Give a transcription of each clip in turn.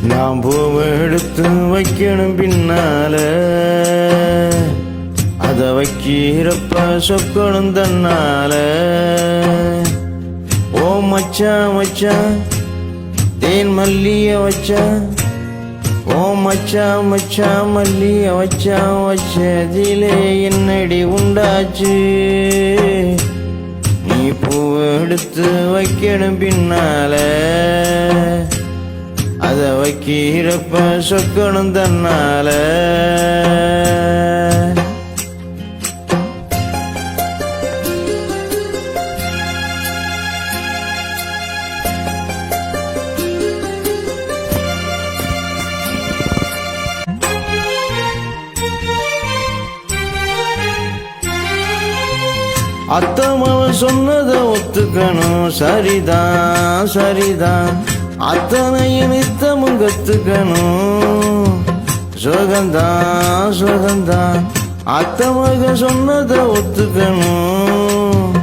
நான் பூவை எடுத்து வைக்கணும் பின்னால, அத வைக்கிறப்ப சொக்கணும் தன்னால. ஓ மச்சான் மச்சான் தேன் மல்லிய வச்சா, ஓ மச்சான் மச்சான் மல்லிய வச்சதிலே என்னடி உண்டாச்சு. நீ பூவை எடுத்து வைக்கணும் பின்னால, அத வைக்கிறப்ப சொக்கணும் தன்னால. அத்தமவ சொன்னதை ஒத்துக்கணும், சரிதான் சரிதான். அத்தனையும் நித்தமும் கத்துக்கணும், சுகந்தான் சுகந்தான். அத்தமக சொன்னதை ஒத்துக்கணும்,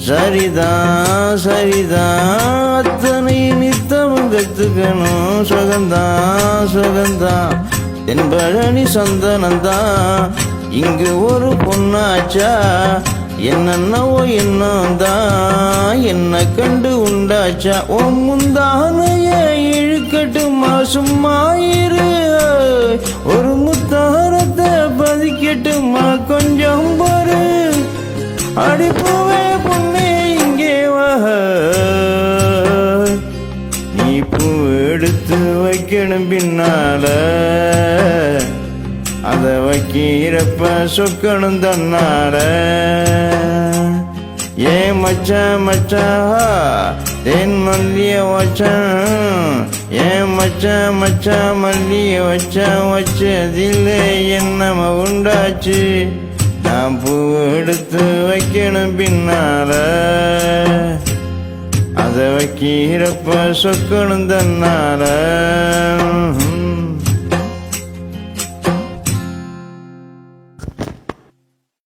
சரிதான் சரிதான். அத்தனையும் நித்தமும் கத்துக்கணும், சுகந்தான் சுகந்தான். தென்பழனி சந்தனந்தான் இங்கு ஒரு பொண்ணாச்சா, என்னன்னவோ என்னந்தான் என்ன கண்டு உண்டாச்சா. ஓ முந்தானைய இழுக்கட்டுமா சும்மாயிரு, ஒரு முத்தாரத்தை பதிக்கட்டுமா கொஞ்சம் பொறு. அடிப்பூவே பொண்ணே இங்கே வா, நீ பூ எடுத்து வைக்கணும் பின்னால, அத வைக்கிறப்ப சொக்கணும் தன்னால. ஏ மச்சான் மச்சான் தேன் மல்லிய வச்சான், ஏ மச்சான் மச்சான் மல்லிய வச்சதில்லை என்னம உண்டாச்சு. நான் பூ எடுத்து வைக்கணும் பின்னால, அத வைக்கிறப்ப சொக்கணும் தன்னால.